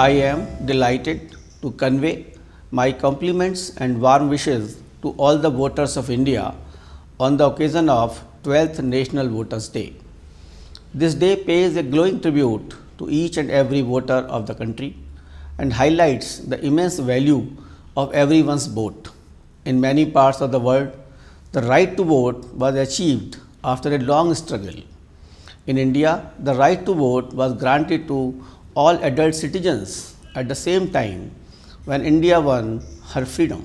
I am delighted to convey my compliments and warm wishes to all the voters of India on the occasion of 12th National Voters Day. This day pays a glowing tribute to each and every voter of the country and highlights the immense value of everyone's vote. In many parts of the world, the right to vote was achieved after a long struggle. In India, the right to vote was granted to all adult citizens at the same time when India won her freedom.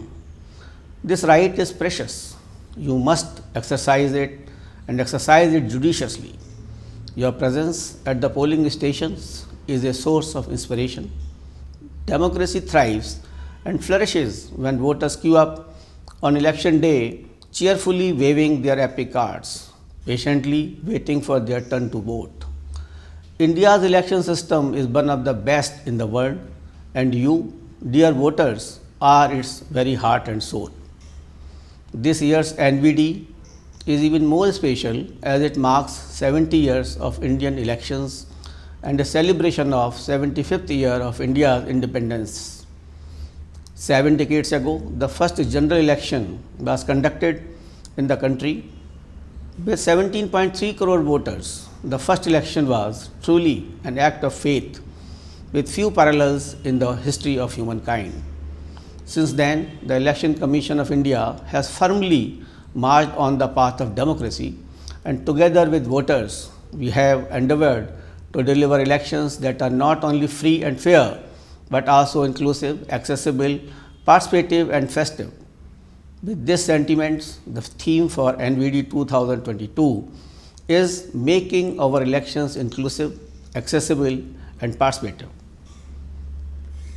This right is precious. You must exercise it and exercise it judiciously. Your presence at the polling stations is a source of inspiration. Democracy thrives and flourishes when voters queue up on election day, cheerfully waving their epic cards, patiently waiting for their turn to vote. India's election system is one of the best in the world, and you, dear voters, are its very heart and soul. This year's NVD is even more special as it marks 70 years of Indian elections and a celebration of 75th year of India's independence. 7 decades ago, the first general election was conducted in the country with 17.3 crore voters. The first election was truly an act of faith with few parallels in the history of humankind. Since then, the Election Commission of India has firmly marched on the path of democracy, and together with voters, we have endeavored to deliver elections that are not only free and fair, but also inclusive, accessible, participative and festive. With these sentiments, the theme for NVD 2022 is making our elections inclusive, accessible and participative.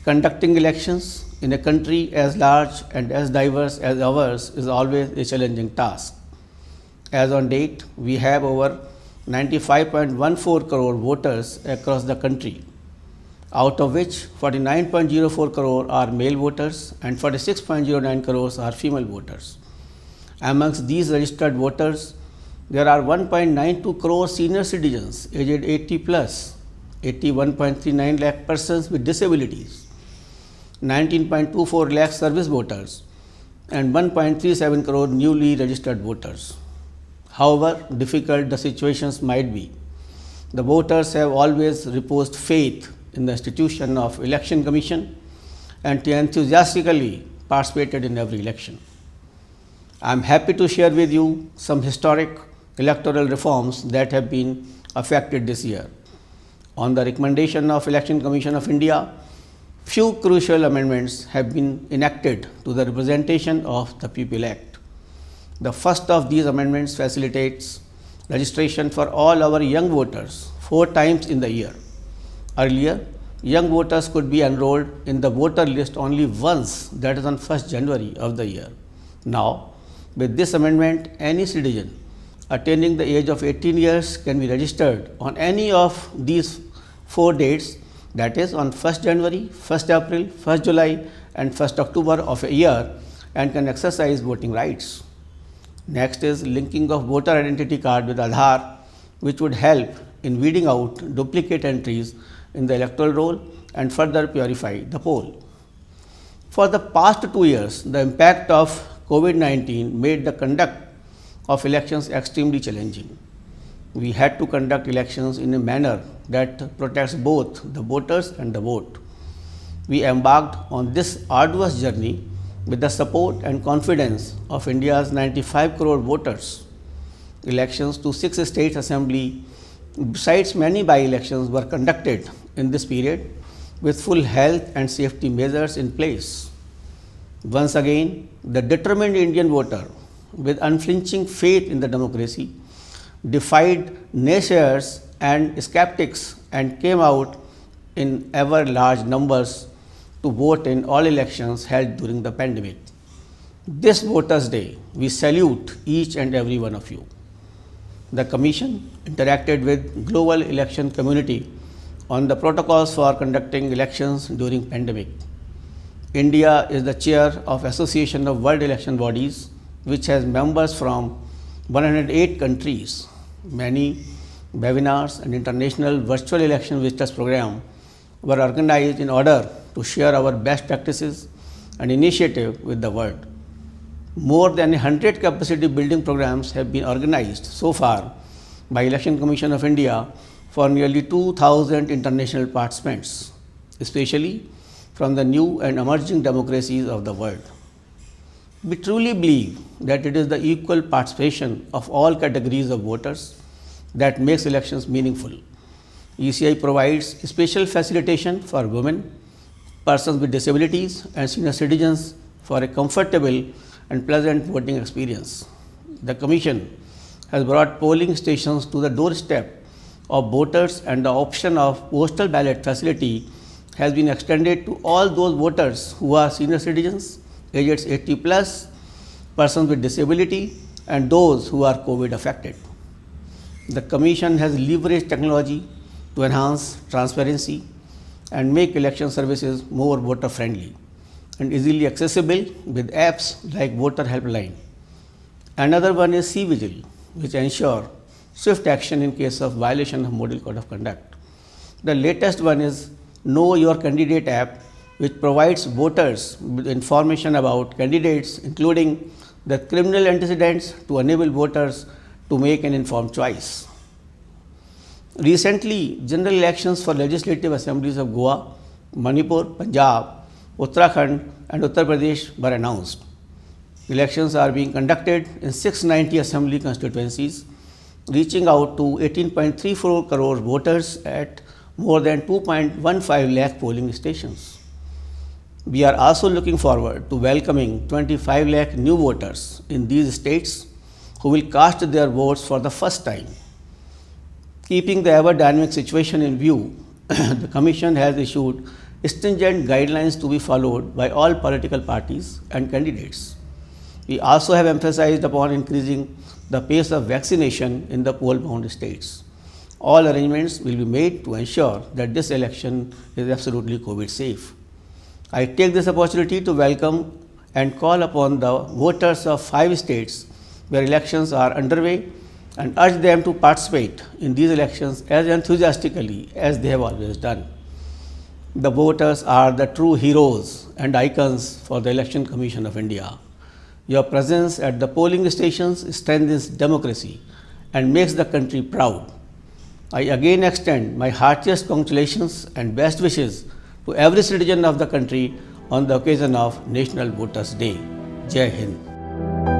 Conducting elections in a country as large and as diverse as ours is always a challenging task. As on date, we have over 95.14 crore voters across the country, out of which 49.04 crore are male voters and 46.09 crores are female voters. Amongst these registered voters, there are 1.92 crore senior citizens aged 80 plus, 81.39 lakh persons with disabilities, 19.24 lakh service voters and 1.37 crore newly registered voters. However difficult the situations might be, the voters have always reposed faith in the institution of Election Commission and enthusiastically participated in every election. I am happy to share with you some historic electoral reforms that have been affected this year. On the recommendation of Election Commission of India, few crucial amendments have been enacted to the Representation of the People Act. The first of these amendments facilitates registration for all our young voters 4 times in the year. Earlier, young voters could be enrolled in the voter list only once, that is on 1st January of the year. Now, with this amendment, any citizen attaining the age of 18 years can be registered on any of these 4 dates, that is on 1st January, 1st April, 1st July and 1st October of a year, and can exercise voting rights. Next is linking of voter identity card with Aadhaar, which would help in weeding out duplicate entries in the electoral roll and further purify the poll. For the past 2 years, the impact of COVID-19 made the conduct of elections extremely challenging. We had to conduct elections in a manner that protects both the voters and the vote. We embarked on this arduous journey with the support and confidence of India's 95 crore voters. Elections to 6 states assembly, besides many by-elections, were conducted in this period with full health and safety measures in place. Once again, the determined Indian voter, with unflinching faith in the democracy, defied naysayers and skeptics and came out in ever large numbers to vote in all elections held during the pandemic. This Voters' Day, we salute each and every one of you. The Commission interacted with global election community on the protocols for conducting elections during pandemic. India is the chair of Association of World Election Bodies, which has members from 108 countries. Many webinars and international virtual election visitors program were organized in order to share our best practices and initiative with the world. More than 100 capacity building programs have been organized so far by Election Commission of India for nearly 2,000 international participants, especially from the new and emerging democracies of the world. We truly believe that it is the equal participation of all categories of voters that makes elections meaningful. ECI provides special facilitation for women, persons with disabilities, and senior citizens for a comfortable and pleasant voting experience. The Commission has brought polling stations to the doorstep of voters, and the option of postal ballot facility has been extended to all those voters who are senior citizens, aged 80 plus, persons with disability, and those who are COVID affected. The Commission has leveraged technology to enhance transparency and make election services more voter friendly and easily accessible with apps like Voter Helpline. Another one is C-Vigil, which ensure swift action in case of violation of Model Code of Conduct. The latest one is Know Your Candidate app, which provides voters with information about candidates, including the criminal antecedents, to enable voters to make an informed choice. Recently, general elections for legislative assemblies of Goa, Manipur, Punjab, Uttarakhand, and Uttar Pradesh were announced. Elections are being conducted in 690 assembly constituencies, reaching out to 18.34 crore voters at more than 2.15 lakh polling stations. We are also looking forward to welcoming 25 lakh new voters in these states who will cast their votes for the first time. Keeping the ever-dynamic situation in view, the Commission has issued stringent guidelines to be followed by all political parties and candidates. We also have emphasized upon increasing the pace of vaccination in the poll-bound states. All arrangements will be made to ensure that this election is absolutely COVID safe. I take this opportunity to welcome and call upon the voters of 5 states where elections are underway and urge them to participate in these elections as enthusiastically as they have always done. The voters are the true heroes and icons for the Election Commission of India. Your presence at the polling stations strengthens democracy and makes the country proud. I again extend my heartiest congratulations and best wishes to every citizen of the country on the occasion of National Voters' Day. Jai Hind.